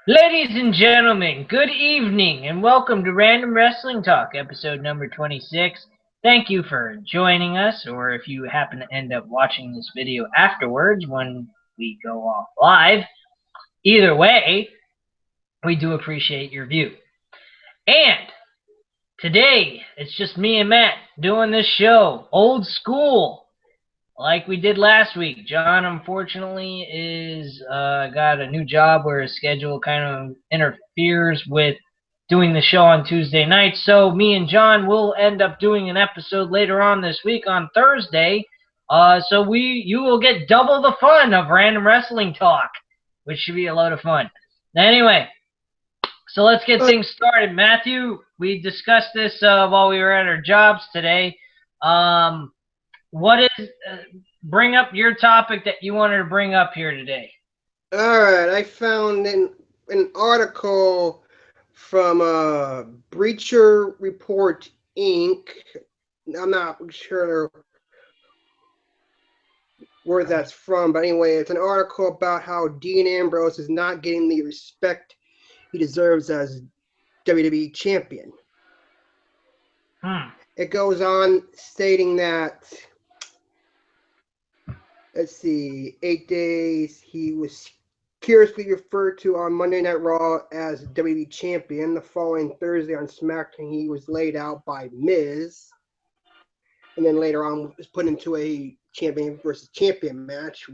Ladies and gentlemen, good evening and welcome to Random Wrestling Talk, episode number 26. Thank you for joining us, or if you happen to end up watching this video afterwards when we go off live. Either way, we do appreciate your view. And today, it's just me and Matt doing this show, old school, like we did last week. John, unfortunately, is got a new job where his schedule kind of interferes with doing the show on Tuesday nights. So me and John will end up doing an episode later on this week on Thursday. So you will get double the fun of random wrestling talk, which should be a load of fun. Anyway, so let's get things started. Matthew, we discussed this while we were at our jobs today. What is bring up your topic that you wanted to bring up here today? All right, I found an article from Breacher Report Inc. I'm not sure where that's from, but anyway, it's an article about how Dean Ambrose is not getting the respect he deserves as WWE champion. It goes on stating that, let's see, 8 days he was curiously referred to on Monday Night Raw as WWE champion. The following Thursday on SmackDown, he was laid out by Miz, and then later on was put into a champion versus champion match,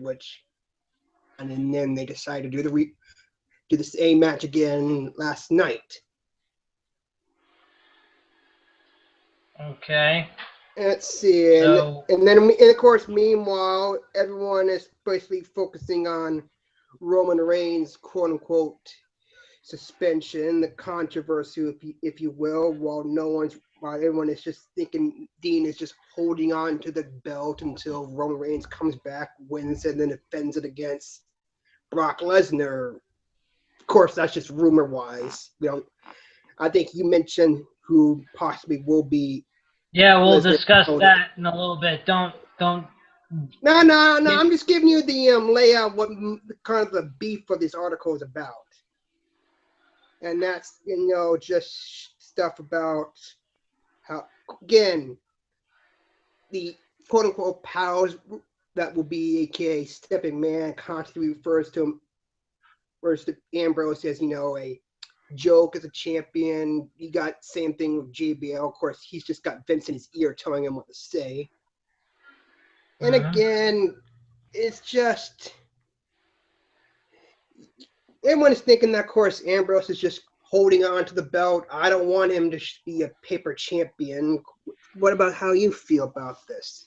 and then they decided to do the same match again last night. Okay. Let's see, and then of course, meanwhile, everyone is basically focusing on Roman Reigns' quote-unquote suspension, the controversy, if you will, while everyone is just thinking Dean is just holding on to the belt until Roman Reigns comes back, wins, and then defends it against Brock Lesnar. Of course, that's just rumor-wise. I think you mentioned who possibly will be. Yeah, we'll discuss that in a little bit. Don't. No. I'm just giving you the layout, what kind of the beef of this article is about, and that's just stuff about how, again, the quote unquote pals that will be AKA Stepping Man constantly refers to Ambrose as a joke as a champion. You got same thing with JBL. Of course, he's just got Vince in his ear telling him what to say. And again, it's just everyone is thinking that, of course, Ambrose is just holding on to the belt. I don't want him to be a paper champion. What about how you feel about this?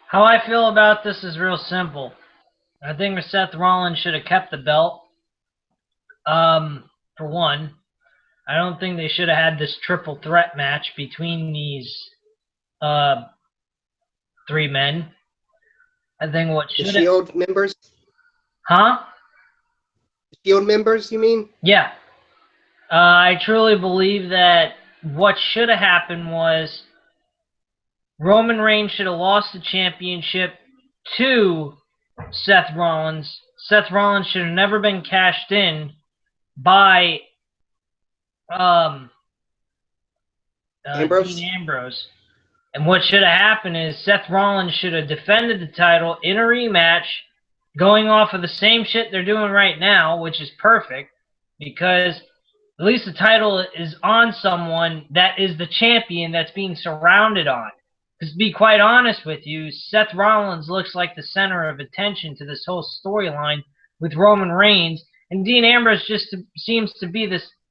How I feel about this is real simple. I think Seth Rollins should have kept the belt. For one, I don't think they should have had this triple threat match between these three men. I think what should have... The Shield members? Huh? Shield members, you mean? Yeah. I truly believe that what should have happened was Roman Reigns should have lost the championship to Seth Rollins. Seth Rollins should have never been cashed in by Ambrose? Dean Ambrose. And what should have happened is Seth Rollins should have defended the title in a rematch, going off of the same shit they're doing right now, which is perfect, because at least the title is on someone that is the champion that's being surrounded on. Because to be quite honest with you, Seth Rollins looks like the center of attention to this whole storyline with Roman Reigns, and Dean Ambrose just seems to be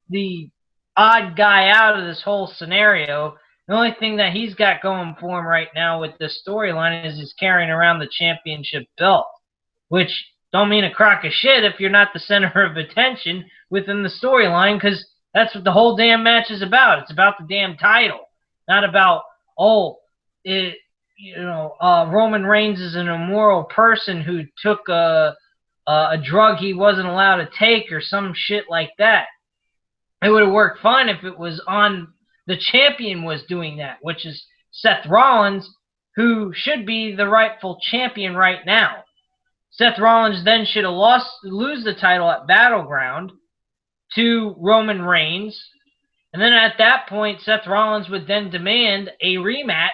the odd guy out of this whole scenario. The only thing that he's got going for him right now with this storyline is he's carrying around the championship belt, which don't mean a crock of shit if you're not the center of attention within the storyline, because that's what the whole damn match is about. It's about the damn title, not about, Roman Reigns is an immoral person who took a drug he wasn't allowed to take or some shit like that. It would have worked fine if it was on the champion was doing that, which is Seth Rollins, who should be the rightful champion right now. Seth Rollins then should have lose the title at Battleground, to Roman Reigns. And then at that point, Seth Rollins would then demand a rematch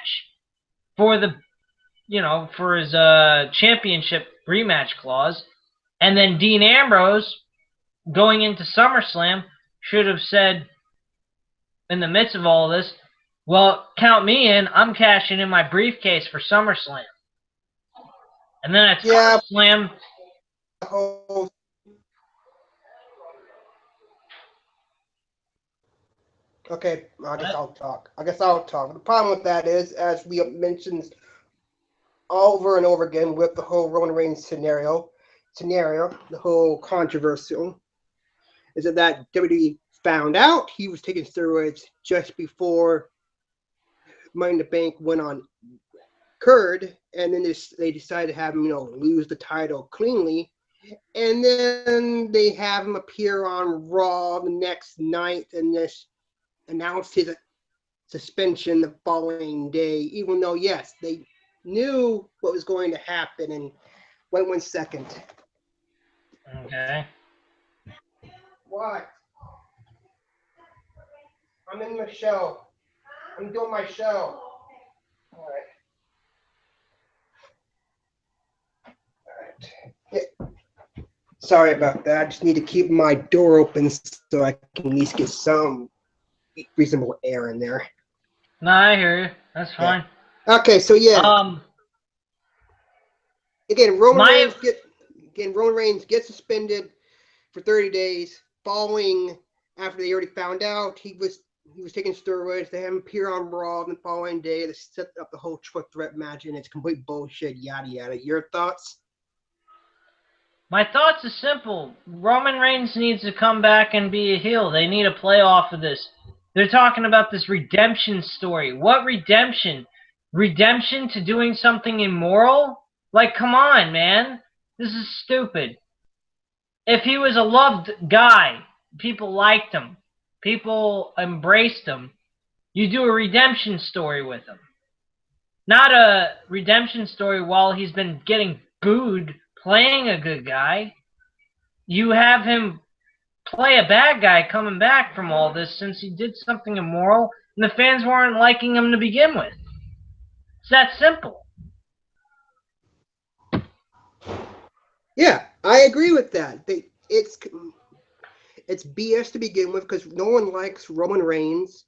for for his championship rematch clause. And then Dean Ambrose, going into SummerSlam, should have said, in the midst of all this, well, count me in. I'm cashing in my briefcase for SummerSlam. And then at SummerSlam... Okay, I guess I'll talk. The problem with that is, as we have mentioned over and over again with the whole Roman Reigns scenario, the whole controversial, is that WWE found out he was taking steroids just before Money in the Bank went on Curd, and then they decided to have him, lose the title cleanly, and then they have him appear on Raw the next night and just announced his suspension the following day, even though, yes, they knew what was going to happen. And wait 1 second. Okay. What? I'm in the show. I'm doing my show. All right. Yeah. Sorry about that. I just need to keep my door open so I can at least get some reasonable air in there. No, I hear you. That's fine. Yeah. Okay, so yeah. Again, Roman Reigns gets suspended for 30 days following after they already found out he was taking steroids. They have him appear on Raw the following day to set up the whole triple threat match, and it's complete bullshit, yada yada. Your thoughts? My thoughts are simple. Roman Reigns needs to come back and be a heel. They need to play off of this. They're talking about this redemption story. What redemption? Redemption to doing something immoral? Like, come on, man. This is stupid. If he was a loved guy, people liked him, people embraced him, you do a redemption story with him. Not a redemption story while he's been getting booed playing a good guy. You have him play a bad guy coming back from all this since he did something immoral and the fans weren't liking him to begin with. It's that simple. Yeah, I agree with that. It's BS to begin with because no one likes Roman Reigns,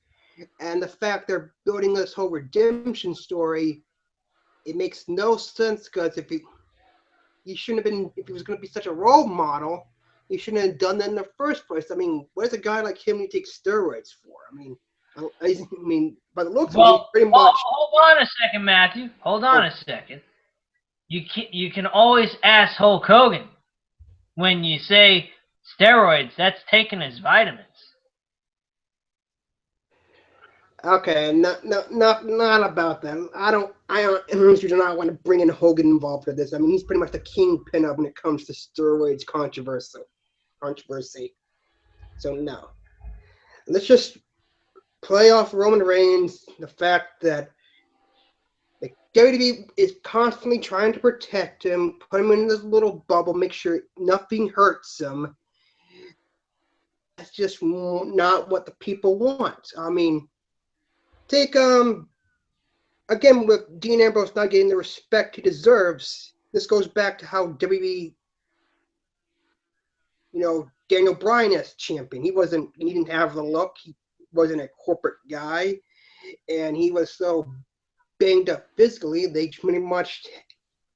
and the fact they're building this whole redemption story, it makes no sense because if he shouldn't have been, if he was going to be such a role model, he shouldn't have done that in the first place. I mean, what does a guy like him take steroids for? I mean, by the looks of it, pretty much. Hold on a second, Matthew. Hold on a second. You can always ask Hulk Hogan when you say steroids. That's taking his vitamins. Okay, not about that. I honestly do not want to bring in Hogan involved with this. I mean, he's pretty much the kingpin of when it comes to steroids controversy. So no. Let's just play off Roman Reigns, the fact that the WWE is constantly trying to protect him, put him in this little bubble, make sure nothing hurts him. That's just not what the people want. I mean, take again with Dean Ambrose not getting the respect he deserves. This goes back to how WWE, Daniel Bryan as champion. He didn't have the look. He wasn't a corporate guy, and he was so banged up physically, they pretty much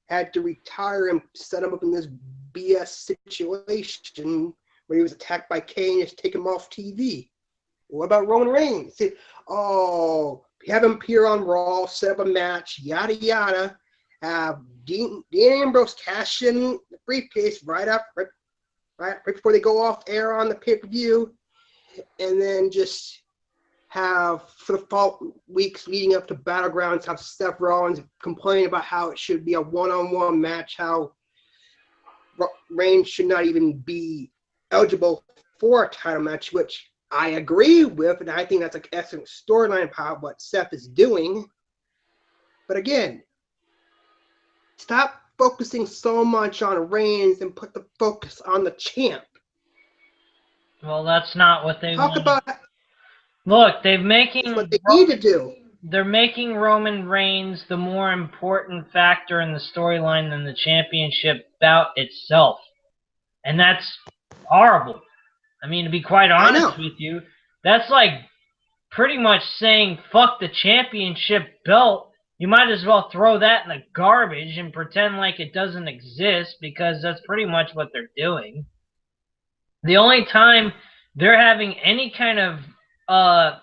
had to retire and set him up in this BS situation where he was attacked by Kane and just take him off TV. What about Roman Reigns? Have him appear on Raw, set up a match, yada yada. Have Dean Ambrose cash in the briefcase right before they go off air on the pay-per-view, and then just have, for the fall weeks leading up to Battlegrounds, have Seth Rollins complain about how it should be a one-on-one match, how Reigns should not even be eligible for a title match, which I agree with, and I think that's an excellent storyline about what Seth is doing. But again, stop focusing so much on Reigns and put the focus on the champ. Well, that's not what they Talk want. about Look, what they need to do. they're making Roman Reigns the more important factor in the storyline than the championship bout itself. And that's horrible. I mean, to be quite I honest know. with you, that's like pretty much saying fuck the championship belt. You might as well throw that in the garbage and pretend like it doesn't exist, because that's pretty much what they're doing. The only time they're having any kind of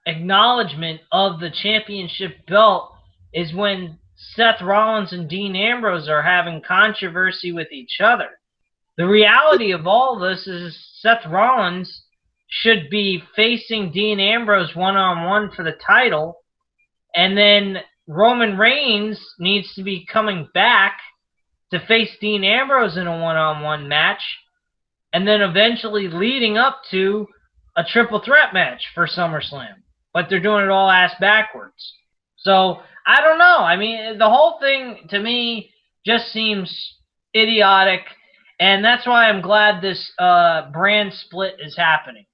acknowledgement of the championship belt is when Seth Rollins and Dean Ambrose are having controversy with each other. The reality of all this is Seth Rollins should be facing Dean Ambrose one-on-one for the title, and then Roman Reigns needs to be coming back to face Dean Ambrose in a one-on-one match, and then eventually leading up to a triple threat match for SummerSlam. But they're doing it all ass backwards. So, I don't know. I mean, the whole thing, to me, just seems idiotic, and that's why I'm glad this brand split is happening.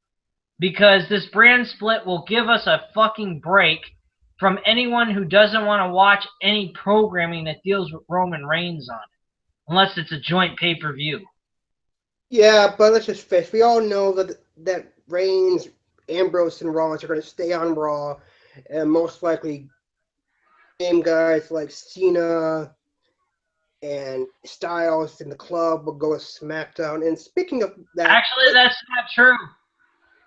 Because this brand split will give us a fucking break from anyone who doesn't want to watch any programming that deals with Roman Reigns on it. Unless it's a joint pay-per-view. Yeah, but let's just face. We all know that Reigns, Ambrose, and Rollins are going to stay on Raw, and most likely, name guys like Cena and Styles in the club will go to SmackDown. And speaking of that, actually, that's not true.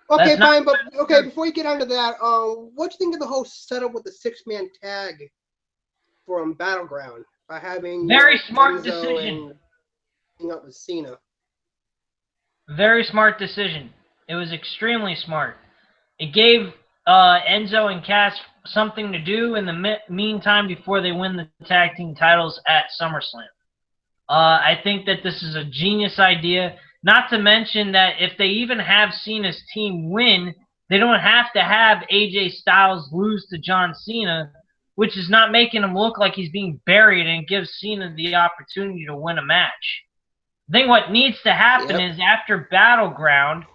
Okay, that's fine, but okay, before you get onto that, what do you think of the whole setup with the 6-man tag from Battleground by having very smart Enzo decision and up with Cena? Very smart decision. It was extremely smart. It gave Enzo and Cass something to do in the meantime before they win the tag team titles at SummerSlam. I think that this is a genius idea. Not to mention that if they even have Cena's team win, they don't have to have AJ Styles lose to John Cena, which is not making him look like he's being buried, and gives Cena the opportunity to win a match. I think what needs to happen is after Battleground,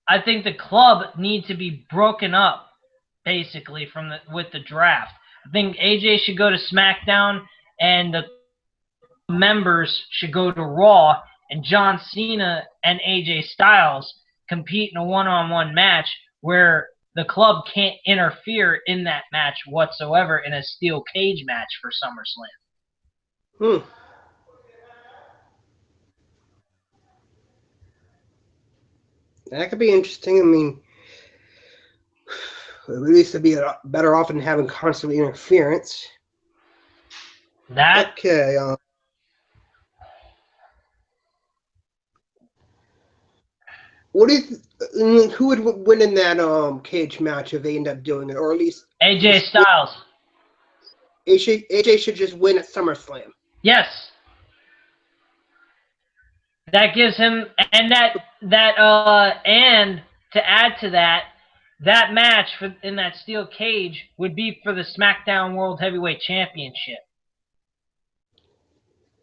I think the club needs to be broken up, basically, with the draft. I think AJ should go to SmackDown, and the members should go to Raw, and John Cena and AJ Styles compete in a one-on-one match where the club can't interfere in that match whatsoever in a steel cage match for SummerSlam. That could be interesting. I mean, at least it'd be better off than having constant interference. Okay. Who would win in that cage match if they end up doing it, or at least AJ Styles. AJ should just win at SummerSlam. Yes. That gives him, and and to add to that, that match in that steel cage would be for the SmackDown World Heavyweight Championship.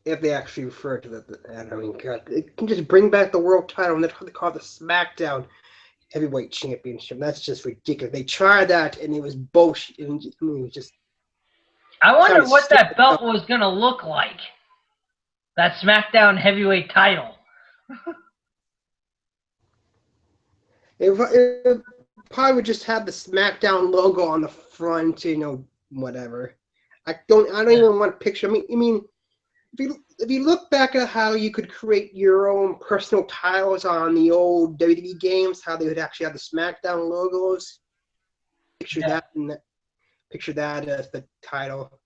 If they actually refer to that, I mean, God, it can just bring back the world title, and that's what they call the SmackDown Heavyweight Championship. That's just ridiculous. They tried that, and it was bullshit. I mean, it was just. I wonder what that belt was going to look like. That SmackDown Heavyweight title. It probably would just have the SmackDown logo on the front, whatever. I don't even want to picture. I mean, if you look back at how you could create your own personal titles on the old WWE games, how they would actually have the SmackDown logos. Picture that as the title.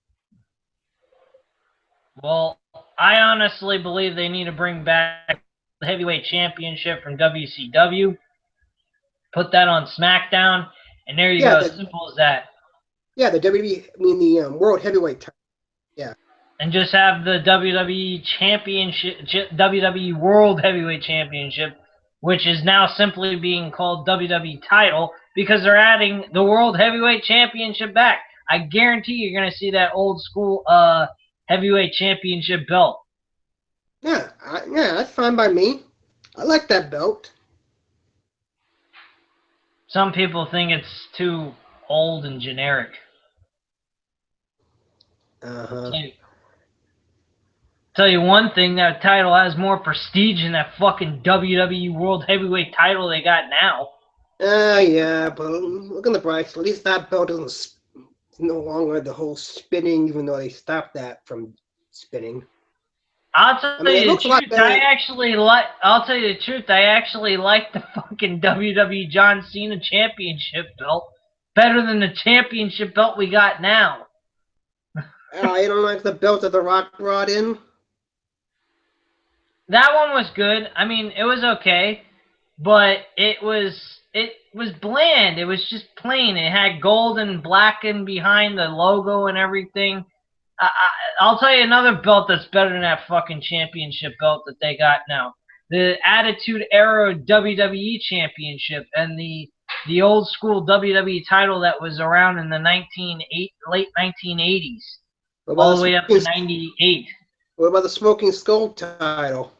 Well, I honestly believe they need to bring back the Heavyweight Championship from WCW. Put that on SmackDown, and there you go. Simple as that. Yeah, the WWE, the World Heavyweight title. Yeah. And just have the WWE Championship, WWE World Heavyweight Championship, which is now simply being called WWE title, because they're adding the World Heavyweight Championship back. I guarantee you're going to see that old school Heavyweight Championship belt. Yeah, that's fine by me. I like that belt. Some people think it's too old and generic. Uh-huh. Tell you one thing, that title has more prestige than that fucking WWE World Heavyweight title they got now. Yeah, but look on the bright side. At least that belt doesn't no longer the whole spinning, even though they stopped that from spinning. I'll tell I mean, it you the looks a lot truth. better. I'll tell you the truth. I actually like the fucking WWE John Cena Championship belt better than the championship belt we got now. You don't like the belt that The Rock brought in? That one was good. I mean, it was okay, but it was bland. It was just plain. It had gold and black and behind the logo and everything. I'll tell you another belt that's better than that fucking championship belt that they got now. The Attitude Era WWE Championship and the old school WWE title that was around in the late 1980s, all the way up to 98. What about the Smoking Skull title?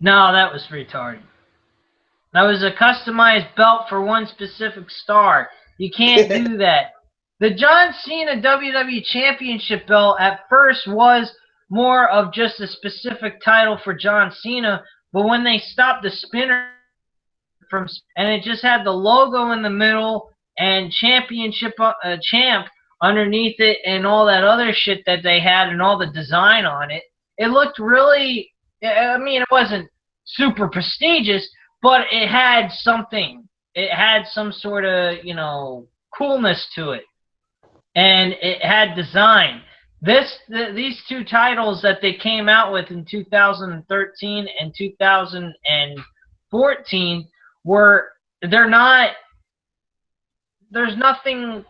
No, that was retarded. That was a customized belt for one specific star. You can't do that. The John Cena WWE Championship belt at first was more of just a specific title for John Cena, but when they stopped the spinner and it just had the logo in the middle and championship champ underneath it and all that other shit that they had and all the design on it, it looked really. I mean, it wasn't super prestigious, but it had something. It had some sort of coolness to it, and it had design. These two titles that they came out with in 2013 and 2014 they're not. There's nothing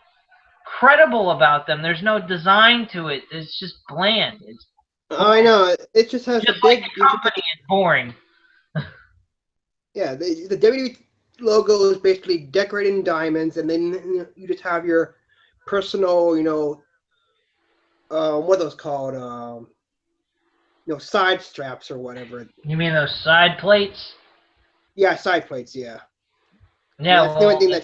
credible about them. There's no design to it. It's just bland. It's I know. It just has just a big. like the company is boring. Yeah, the WWE logo is basically decorated in diamonds, and then you just have your personal, what are those called? Side straps or whatever. You mean those side plates? Yeah, side plates. Yeah. Yeah, That's the only thing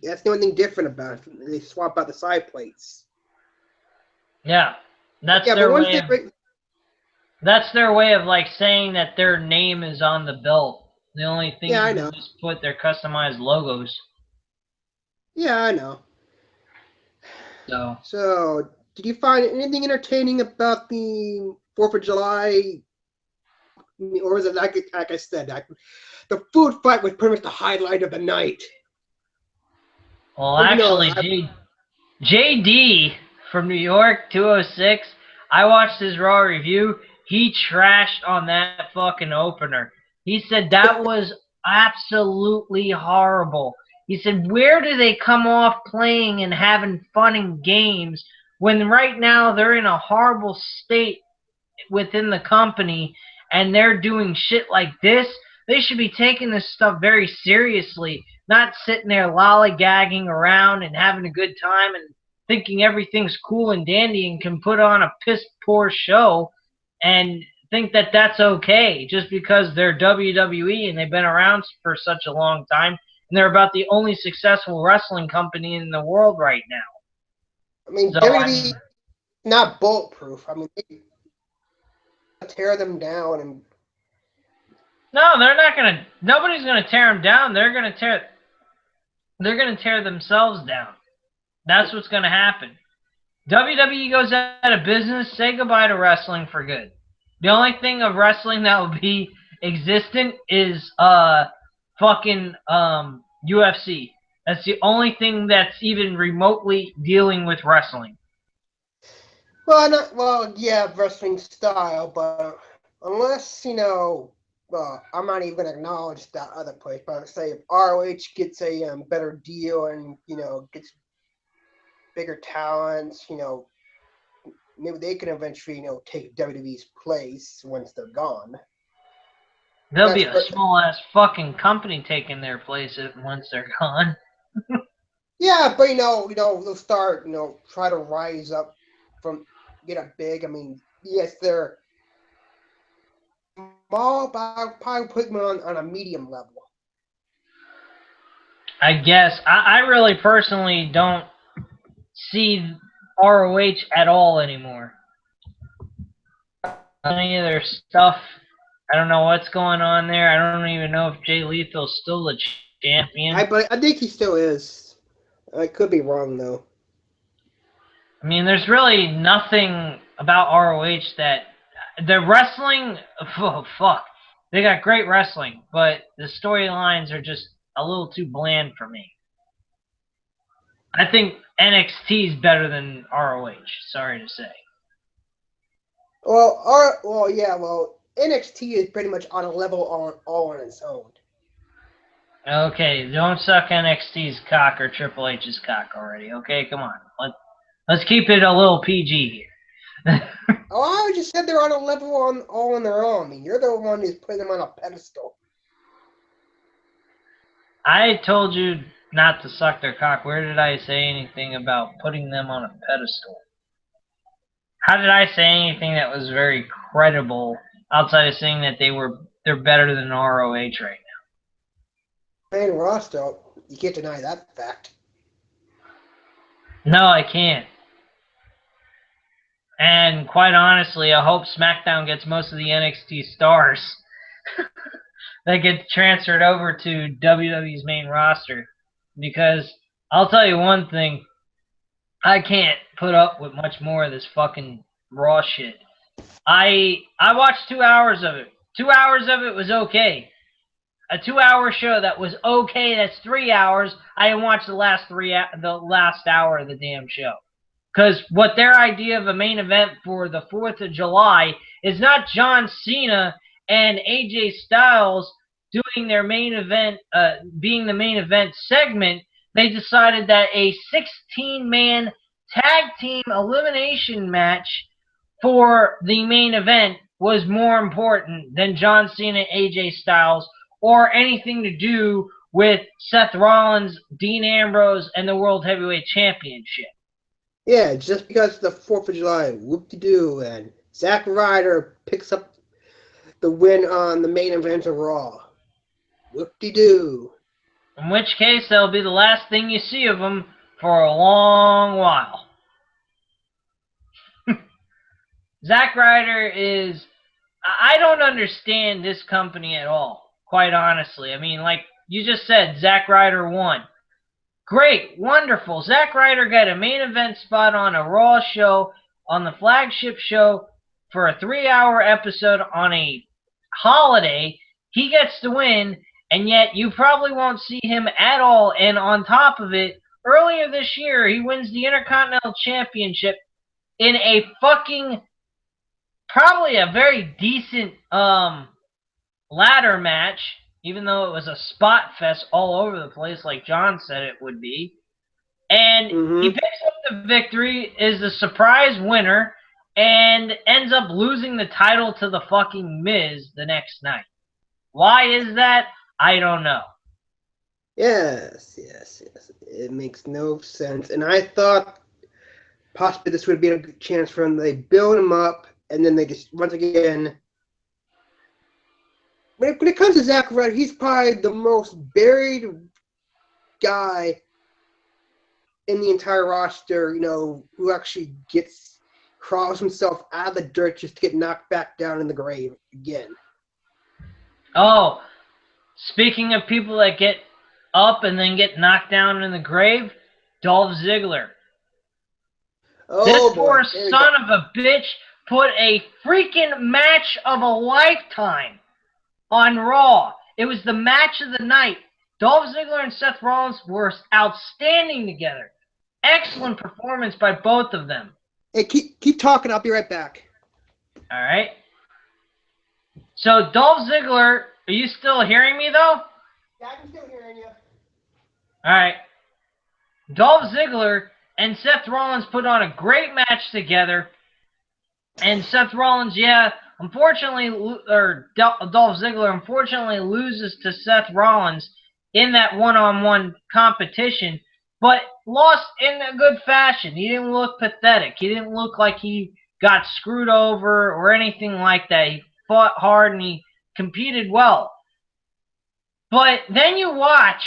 that's the only thing different about it. They swap out the side plates. Yeah, that's Yeah, their but once way they of. bring, That's their way of like saying that their name is on the belt. The only thing yeah, I is know. they just put their customized logos. Yeah, I know. So So, did you find anything entertaining about the 4th of July? Or was it like I said, the food fight was pretty much the highlight of the night? well, But actually, JD from New York 206. I watched his Raw review. He trashed on that fucking opener. He said that was absolutely horrible. He said, where do they come off playing and having fun in games when right now they're in a horrible state within the company and they're doing shit like this? They should be taking this stuff very seriously, not sitting there lollygagging around and having a good time and thinking everything's cool and dandy and can put on a piss poor show and think that that's okay just because they're WWE and they've been around for such a long time and they're about the only successful wrestling company in the world right now. I mean, So, WWE not bulletproof. I mean, they tear them down and. no, they're not gonna. Nobody's gonna tear them down. They're gonna tear. They're gonna tear themselves down. That's what's gonna happen. WWE goes out of business. Say goodbye to wrestling for good. The only thing of wrestling that will be existent is fucking UFC. That's the only thing that's even remotely dealing with wrestling. Well, yeah, wrestling style, but unless I'm not even gonna acknowledge that other place. But say if ROH gets a better deal and gets bigger talents, maybe they can eventually take WWE's place once they're gone. There'll be a small ass fucking company taking their place once they're gone. Yeah, but they'll start try to rise up from get up big. I mean, yes, they're small, but I'll probably put him on a medium level. I guess. I really personally don't see ROH at all anymore. Any of their stuff, I don't know what's going on there. I don't even know if Jay Lethal's still the champion. I think he still is. I could be wrong, though. I mean, there's really nothing about ROH that... The wrestling... Oh, fuck. They got great wrestling, but the storylines are just a little too bland for me. I think NXT is better than ROH, sorry to say. Well, NXT is pretty much on a level all on its own. Okay, don't suck NXT's cock or Triple H's cock already. Okay, come on. Let's keep it a little PG here. Oh, I just said they're on a level all on their own. I mean, you're the one who's putting them on a pedestal. I told you not to suck their cock. Where did I say anything about putting them on a pedestal? How did I say anything that was very credible outside of saying that they're better than ROH right now? Main roster, you can't deny that fact. No, I can't. And quite honestly, I hope SmackDown gets most of the NXT stars that get transferred over to WWE's main roster. Because I'll tell you one thing, I can't put up with much more of this fucking Raw shit. I watched 2 hours of it. 2 hours of it was okay. A 2-hour show that was okay, that's 3 hours. I didn't watch the last hour of the damn show. Because what their idea of a main event for the 4th of July is not John Cena and AJ Styles doing their main event, being the main event segment. They decided that a 16-man tag team elimination match for the main event was more important than John Cena and AJ Styles or anything to do with Seth Rollins, Dean Ambrose, and the World Heavyweight Championship. Yeah, just because it's the 4th of July, whoop-de-doo, and Zack Ryder picks up the win on the main event of Raw. Whoop-de-doo. In which case, that'll be the last thing you see of him for a long while. Zack Ryder is... I don't understand this company at all, quite honestly. I mean, like you just said, Zack Ryder won. Great, wonderful. Zack Ryder got a main event spot on a Raw show, on the flagship show, for a 3-hour episode on a holiday. He gets to win, and yet you probably won't see him at all. And on top of it, earlier this year, he wins the Intercontinental Championship in a fucking, probably a very decent ladder match, even though it was a spot fest all over the place like John said it would be. And he picks up the victory, is the surprise winner, and ends up losing the title to the fucking Miz the next night. Why is that? I don't know. Yes. It makes no sense. And I thought possibly this would be a good chance for them. They build him up, and then they just, once again... When it comes to Zack Ryder, he's probably the most buried guy in the entire roster, who actually crawls himself out of the dirt just to get knocked back down in the grave again. Oh, speaking of people that get up and then get knocked down in the grave, Dolph Ziggler. Oh, this poor son of a bitch put a freaking match of a lifetime on Raw. It was the match of the night. Dolph Ziggler and Seth Rollins were outstanding together. Excellent performance by both of them. Hey, keep talking. I'll be right back. All right. So, Dolph Ziggler, are you still hearing me, though? Yeah, I'm still hearing you. All right. Dolph Ziggler and Seth Rollins put on a great match together. And Seth Rollins, unfortunately, Dolph Ziggler unfortunately loses to Seth Rollins in that one-on-one competition, but lost in a good fashion. He didn't look pathetic. He didn't look like he got screwed over or anything like that. He fought hard and he competed well. But then you watch,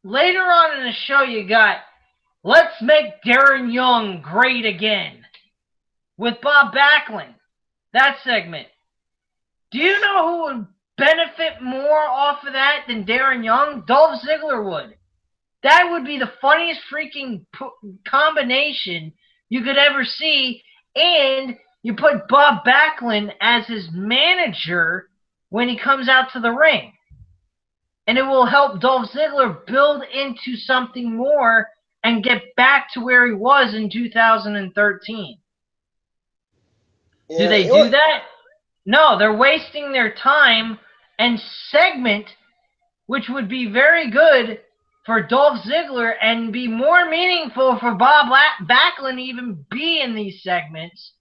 later on in the show, you got, let's make Darren Young great again with Bob Backlund. That segment. Do you know who would benefit more off of that than Darren Young? Dolph Ziggler would. That would be the funniest freaking combination you could ever see. And you put Bob Backlund as his manager when he comes out to the ring. And it will help Dolph Ziggler build into something more and get back to where he was in 2013. Do they do that? No, they're wasting their time and segment, which would be very good for Dolph Ziggler and be more meaningful for Bob Backlund to even be in these segments,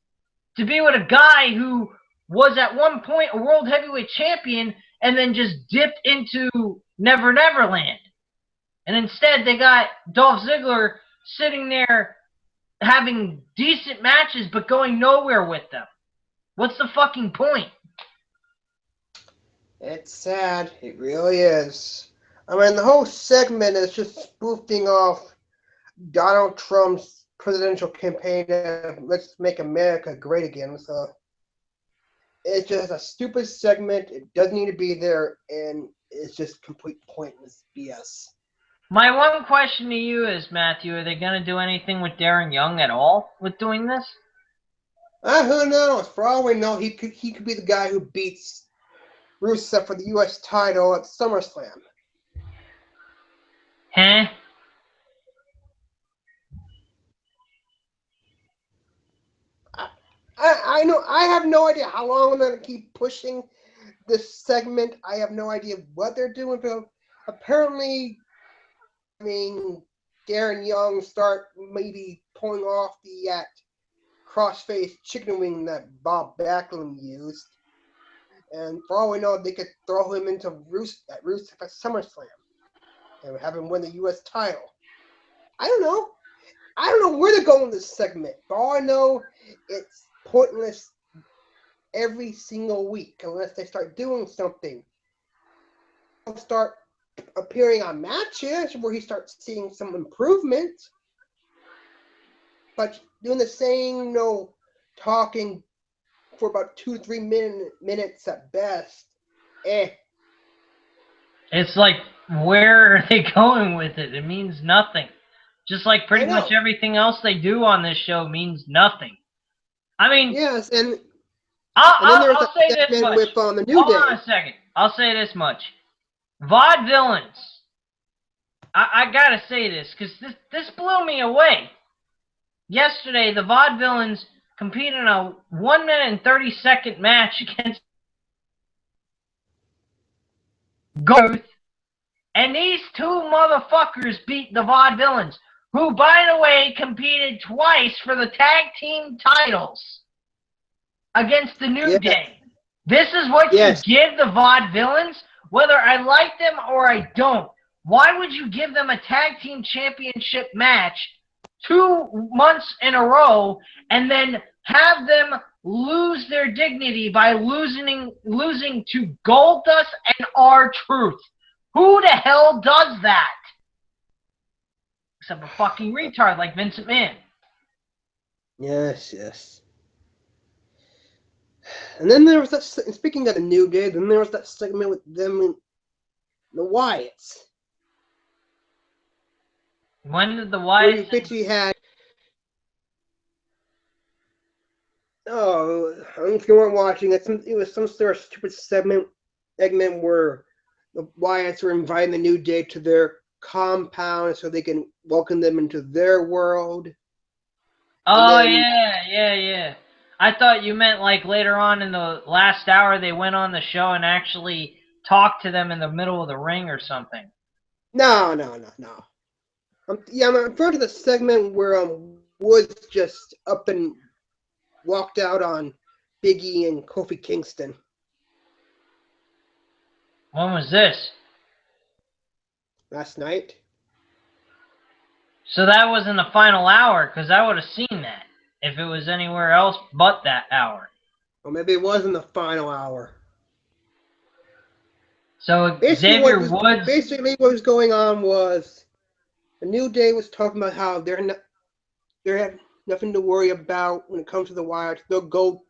to be with a guy who was at one point a world heavyweight champion and then just dipped into Never Never Land. And instead they got Dolph Ziggler sitting there having decent matches but going nowhere with them. What's the fucking point? It's sad. It really is. I mean, the whole segment is just spoofing off Donald Trump's presidential campaign of "Let's Make America Great Again." So it's just a stupid segment. It doesn't need to be there, and it's just complete pointless BS. My one question to you is, Matthew, are they going to do anything with Darren Young at all with doing this? Who knows? For all we know, he could be the guy who beats Rusev for the U.S. title at SummerSlam. Huh? I know. I have no idea how long I'm going to keep pushing this segment. I have no idea what they're doing, but apparently, I mean, Darren Young start maybe pulling off the crossface chicken wing that Bob Backlund used. And for all we know, they could throw him into Rusev at SummerSlam and have him win the U.S. title. I don't know. I don't know where they're going with this segment. For all I know, it's pointless every single week unless they start doing something. They'll start appearing on matches where he starts seeing some improvement. But doing the same, talking for about 2-3 minutes at best. It's like, where are they going with it? It means nothing. Just like pretty much everything else they do on this show means nothing. I mean, yes, and I'll say this much. With, the New Hold Day. on a second. I'll say this much. Vaudevillains. I gotta say this because this blew me away. Yesterday, the Vaudevillains competed in a 1 minute and 30-second match against Garth, and these two motherfuckers beat the Vaudevillains, who, by the way, competed twice for the tag team titles against the New Day. This is what you give the Vaudevillains, whether I like them or I don't. Why would you give them a tag team championship match 2 months in a row and then have them lose their dignity by losing to Goldust and R-Truth? Who the hell does that? Except a fucking retard like Vince McMahon. Yes, yes. And then there was that, speaking of the New Day, then there was that segment with them and the Wyatts. When did the Wyatts... Bitchy had... Oh, if you weren't watching, it was some sort of stupid segment where the Wyatts were inviting the New Day to their compound so they can welcome them into their world. Oh, yeah. I thought you meant like later on in the last hour they went on the show and actually talked to them in the middle of the ring or something. No. I'm referring to the segment where Woods just up and walked out on Big E and Kofi Kingston. When was this? Last night. So that was in the final hour, because I would have seen that if it was anywhere else but that hour. Or maybe it was in the final hour. So Xavier Woods. Basically, what was going on was the New Day was talking about how they have nothing to worry about when it comes to the Wyatts. They'll go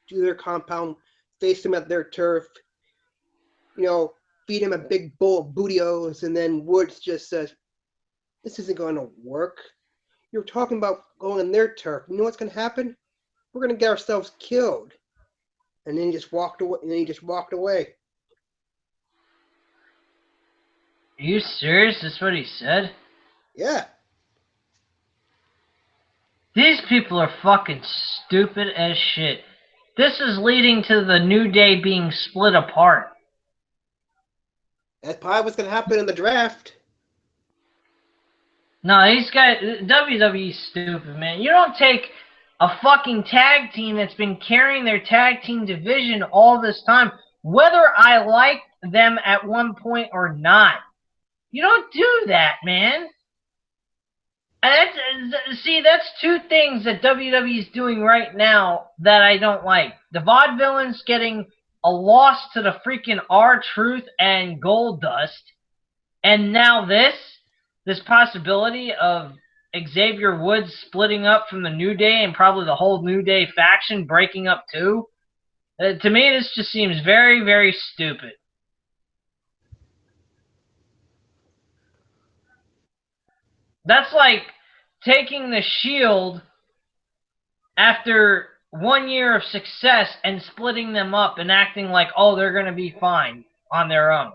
to their compound, face them at their turf, feed him a big bowl of bootios, and then Woods just says, "This isn't going to work. You're talking about going on their turf. You know what's going to happen? We're going to get ourselves killed." And then he just walked away. Are you serious? That's what he said? Yeah. These people are fucking stupid as shit. This is leading to the New Day being split apart. That's probably what's going to happen in the draft. No, these guys, WWE's stupid, man. You don't take a fucking tag team that's been carrying their tag team division all this time, whether I like them at one point or not. You don't do that, man. And that's two things that WWE is doing right now that I don't like. The Vaudevillains getting a loss to the freaking R-Truth and Goldust, and now this possibility of Xavier Woods splitting up from the New Day and probably the whole New Day faction breaking up too. To me, this just seems very, very stupid. That's like taking the Shield after 1 year of success and splitting them up and acting like, oh, they're going to be fine on their own.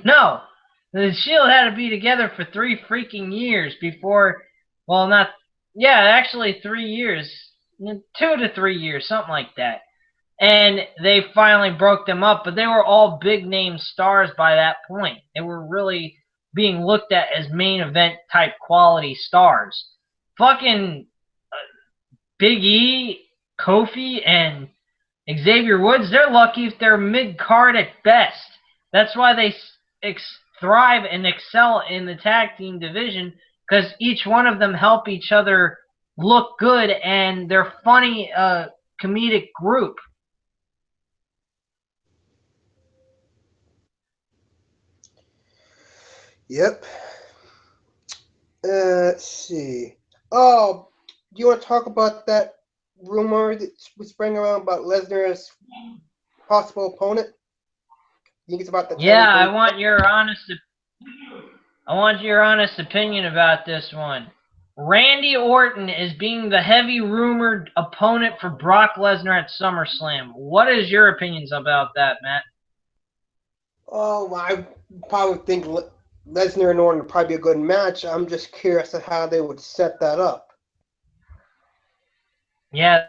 No. The Shield had to be together for 3 freaking years before, well, not, yeah, actually 3 years. 2 to 3 years, something like that. And they finally broke them up, but they were all big-name stars by that point. They were really being looked at as main event type quality stars. Fucking Big E, Kofi, and Xavier Woods, they're lucky if they're mid-card at best. That's why they thrive and excel in the tag team division, because each one of them help each other look good, and they're funny comedic group. Yep. Let's see. Oh, do you want to talk about that rumor that was spreading around about Lesnar's possible opponent? You think it's about the Yeah, I want your honest opinion about this one. Randy Orton is being the heavy rumored opponent for Brock Lesnar at SummerSlam. What is your opinions about that, Matt? Oh, I probably think Lesnar and Orton would probably be a good match. I'm just curious as to how they would set that up. Yeah,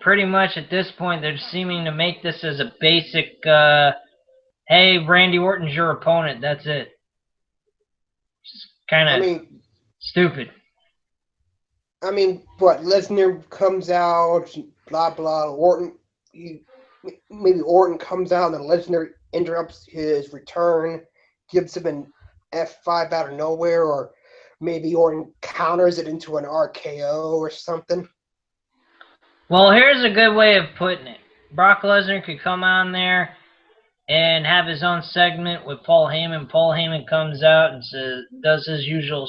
pretty much at this point they're seeming to make this as a basic, hey, Randy Orton's your opponent. That's it. Just kind of stupid. I mean, what, Lesnar comes out, blah, blah, Orton, maybe Orton comes out and then Lesnar interrupts his return, gives him an F5 out of nowhere, or maybe Orton counters it into an RKO or something. Well, here's a good way of putting it. Brock Lesnar could come on there and have his own segment with Paul Heyman. Paul Heyman comes out and does his usual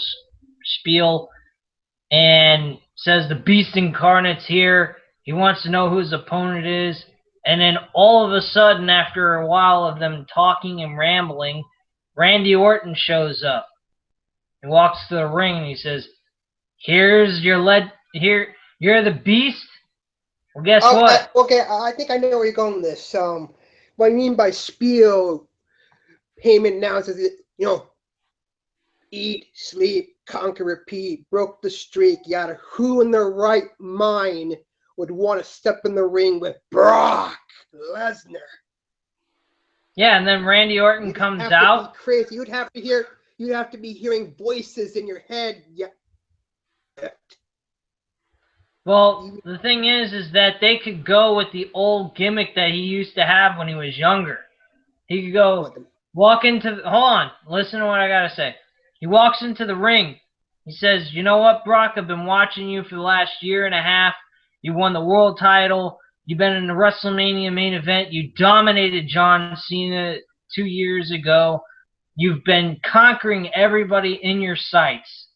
spiel and says the Beast Incarnate's here. He wants to know who his opponent is. And then all of a sudden, after a while of them talking and rambling, Randy Orton shows up. He walks to the ring and he says, "Here's your you're the Beast." Well, guess what? I think I know where you're going with this. What I mean by spiel, Heyman announces it, eat, sleep, conquer, repeat, broke the streak, yada. Who in their right mind would want to step in the ring with Brock Lesnar? Yeah, and then Randy Orton comes out. Be crazy. You'd have to be hearing voices in your head. Yeah. Well, the thing is that they could go with the old gimmick that he used to have when he was younger. He could go walk into hold on, listen to what I gotta say. He walks into the ring. He says, "You know what, Brock? I've been watching you for the last year and a half. You won the world title. You've been in the WrestleMania main event. You dominated John Cena 2 years ago. You've been conquering everybody in your sights.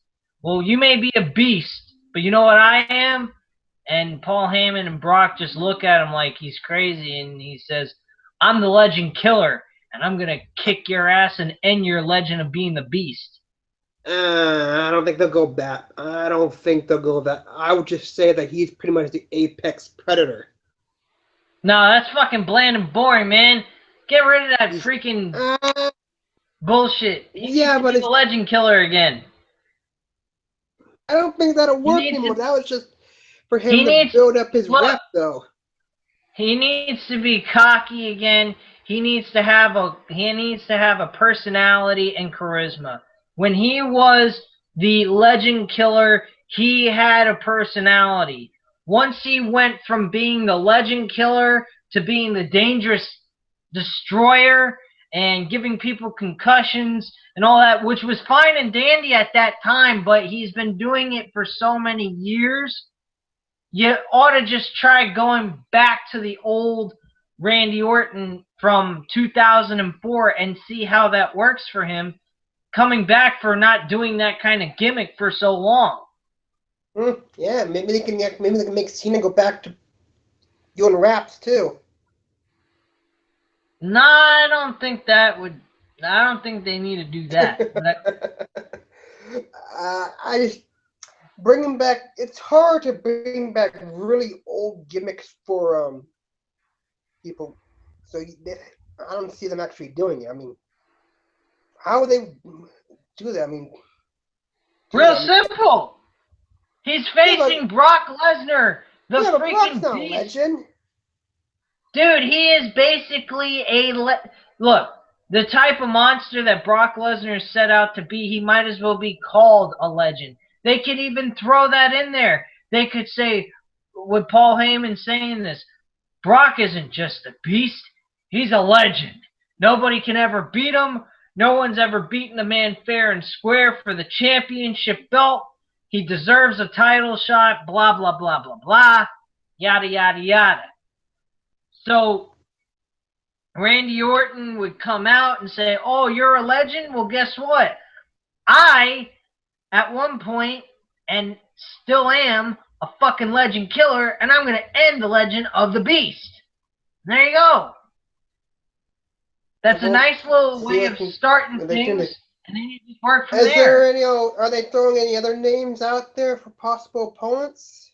Well, you may be a beast, but you know what I am? And Paul Heyman and Brock just look at him like he's crazy, and he says, I'm the Legend Killer, and I'm going to kick your ass and end your legend of being the beast. I don't think they'll go that. I don't think they'll go that. I would just say that he's pretty much the apex predator. No, that's fucking bland and boring, man. Get rid of that freaking bullshit. Yeah, but he's the Legend Killer again. I don't think that'll work anymore. That was just for him to build up his rep, though. He needs to be cocky again. He needs to have a personality and charisma. When he was the Legend Killer, he had a personality. Once he went from being the Legend Killer to being the Dangerous Destroyer and giving people concussions and all that, which was fine and dandy at that time, but he's been doing it for so many years. You ought to just try going back to the old Randy Orton from 2004 and see how that works for him, coming back for not doing that kind of gimmick for so long. Yeah, maybe they can make Cena go back to doing raps too. No, I don't think that would. I don't think they need to do that. I just bring them back. It's hard to bring back really old gimmicks for people. So I don't see them actually doing it. I mean, how would they do that? I mean, real simple. He's facing Brock Lesnar, the freaking Brock's beast. Legend. Dude, he is basically look. The type of monster that Brock Lesnar is set out to be, he might as well be called a legend. They could even throw that in there. They could say, with Paul Heyman saying this, Brock isn't just a beast, he's a legend. Nobody can ever beat him. No one's ever beaten the man fair and square for the championship belt. He deserves a title shot, blah, blah, blah, blah, blah, yada, yada, yada. So Randy Orton would come out and say, oh, you're a legend? Well, guess what? I, at one point, and still am, a fucking Legend Killer, and I'm going to end the legend of the Beast. And there you go. That's a nice little way of starting things, and then you just work from there. Are they throwing any other names out there for possible opponents?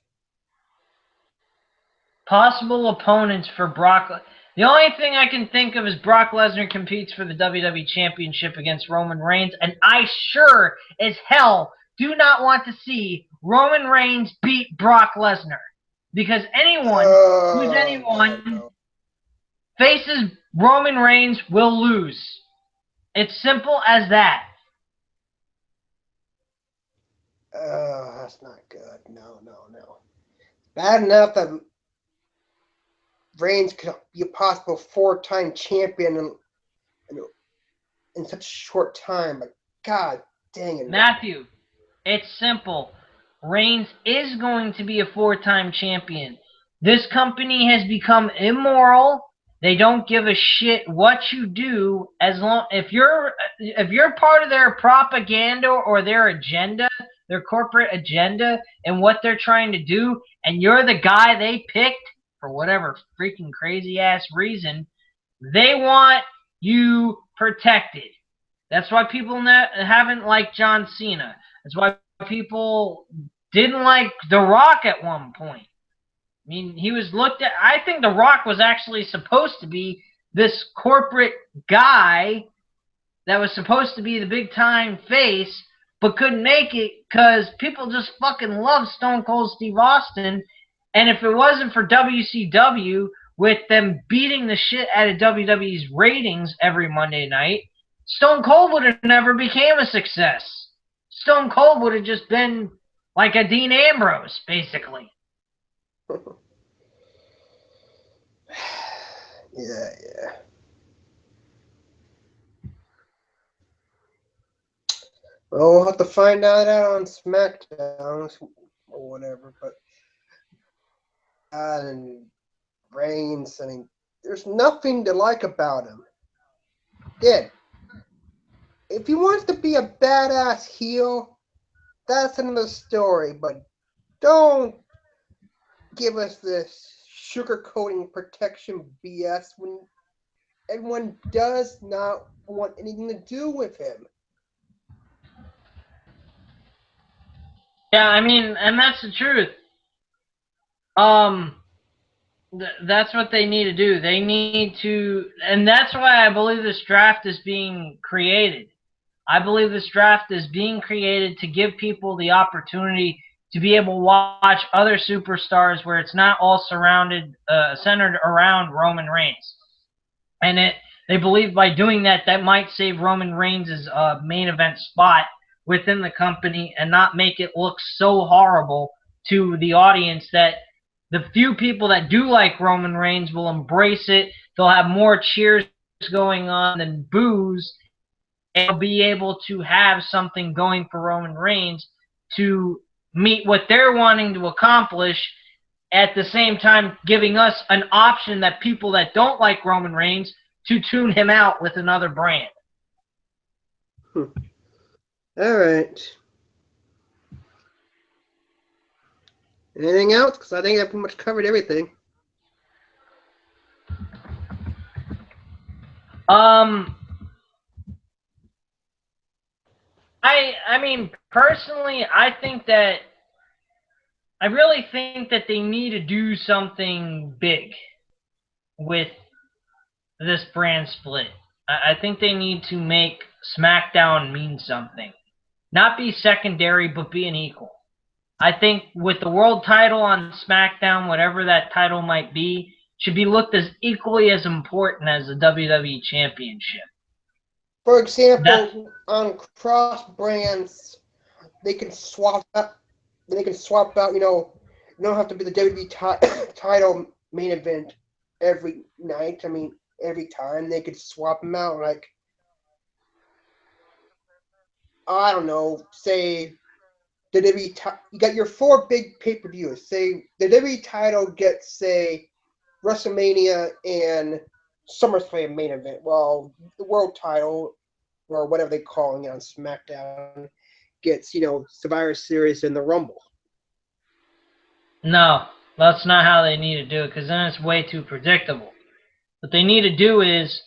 Possible opponents for Brock. The only thing I can think of is Brock Lesnar competes for the WWE Championship against Roman Reigns, and I sure as hell do not want to see Roman Reigns beat Brock Lesnar. Because anyone faces Roman Reigns will lose. It's simple as that. That's not good. No. Bad enough that Reigns could be a possible 4-time champion in such a short time, but god dang it. Matthew, it's simple. Reigns is going to be a 4-time champion. This company has become immoral. They don't give a shit what you do as long if you're part of their propaganda or their agenda, their corporate agenda, and what they're trying to do, and you're the guy they picked for whatever freaking crazy ass reason, they want you protected. That's why people haven't liked John Cena. That's why people didn't like The Rock at one point. I mean, he was looked at. I think The Rock was actually supposed to be this corporate guy that was supposed to be the big time face, but couldn't make it because people just fucking love Stone Cold Steve Austin. And if it wasn't for WCW, with them beating the shit out of WWE's ratings every Monday night, Stone Cold would have never became a success. Stone Cold would have just been like a Dean Ambrose, basically. Yeah. Well, we'll have to find out on SmackDown or whatever, but and Reigns. I mean, there's nothing to like about him. Again, if he wants to be a badass heel, that's another story. But don't give us this sugarcoating protection BS when everyone does not want anything to do with him. Yeah, I mean, and that's the truth. That's what they need to do. They need to, and that's why I believe this draft is being created. I believe this draft is being created to give people the opportunity to be able to watch other superstars where it's not all centered around Roman Reigns. And they believe by doing that, that might save Roman Reigns' main event spot within the company and not make it look so horrible to the audience that the few people that do like Roman Reigns will embrace it. They'll have more cheers going on than boos, and they'll be able to have something going for Roman Reigns to meet what they're wanting to accomplish, at the same time giving us an option that people that don't like Roman Reigns to tune him out with another brand. All right. Anything else? Because I think I pretty much covered everything. I mean, personally, I really think that they need to do something big with this brand split. I think they need to make SmackDown mean something. Not be secondary, but be an equal. I think with the world title on SmackDown, whatever that title might be, should be looked as equally as important as the WWE Championship. For example, on cross brands, they can swap out. You don't have to be the WWE title main event every night. I mean, every time they could swap them out. Like, I don't know, say the WWE. You got your 4 big pay-per-views. Say the WWE title gets, say, WrestleMania and SummerSlam main event. Well, the world title, or whatever they call it on SmackDown, gets, Survivor Series and the Rumble. No, that's not how they need to do it, because then it's way too predictable. What they need to do is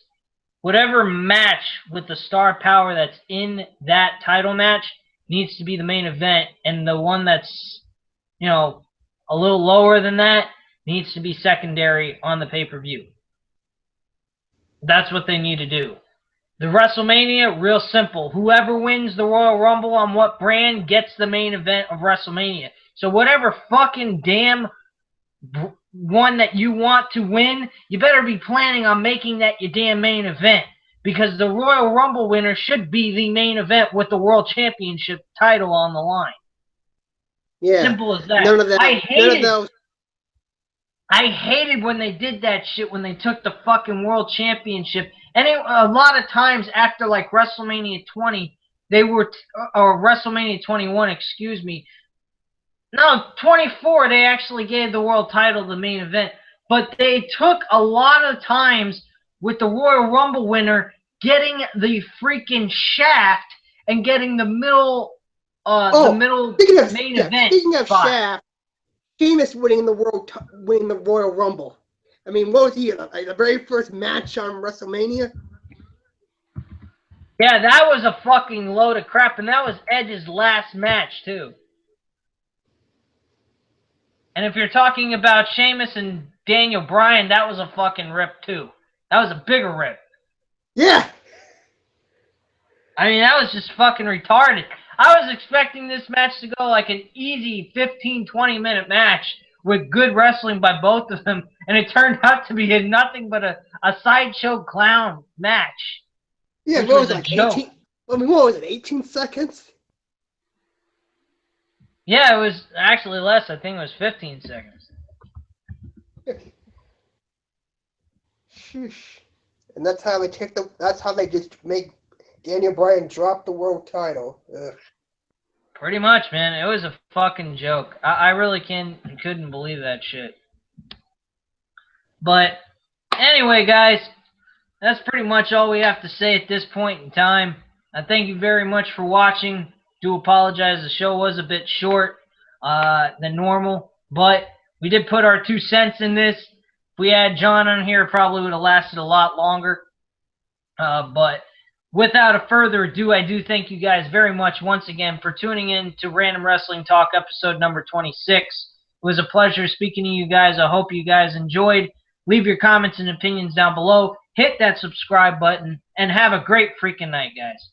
whatever match with the star power that's in that title match needs to be the main event, and the one that's, a little lower than that needs to be secondary on the pay-per-view. That's what they need to do. The WrestleMania, real simple. Whoever wins the Royal Rumble on what brand gets the main event of WrestleMania. So whatever fucking damn one that you want to win, you better be planning on making that your damn main event. Because the Royal Rumble winner should be the main event with the World Championship title on the line. Yeah. Simple as that. None of that. None of those. I hated when they did that shit, when they took the fucking World Championship. And a lot of times after, like, WrestleMania 20, or WrestleMania 21, excuse me. No, 24, they actually gave the world title the main event. But they took a lot of times with the Royal Rumble winner getting the freaking shaft and getting the middle main event. Speaking of shaft, Sheamus winning the Royal Rumble. I mean, what was he, like, the very first match on WrestleMania? Yeah, that was a fucking load of crap, and that was Edge's last match, too. And if you're talking about Sheamus and Daniel Bryan, that was a fucking rip, too. That was a bigger rip. Yeah! I mean, that was just fucking retarded. I was expecting this match to go like an easy 15, 20-minute match with good wrestling by both of them, and it turned out to be nothing but a sideshow clown match. Yeah, what was it, like 18? I mean, what was it, 18 seconds? Yeah, it was actually less. I think it was 15 seconds. Sheesh. And that's how they just make Daniel Bryan drop the world title. Ugh. Pretty much, man. It was a fucking joke. I really couldn't believe that shit. But anyway, guys, that's pretty much all we have to say at this point in time. I thank you very much for watching. Do apologize, the show was a bit short than normal, but we did put our 2 cents in this. If we had John on here, it probably would have lasted a lot longer. But without a further ado, I do thank you guys very much once again for tuning in to Random Wrestling Talk episode number 26. It was a pleasure speaking to you guys. I hope you guys enjoyed. Leave your comments and opinions down below. Hit that subscribe button, and have a great freaking night, guys.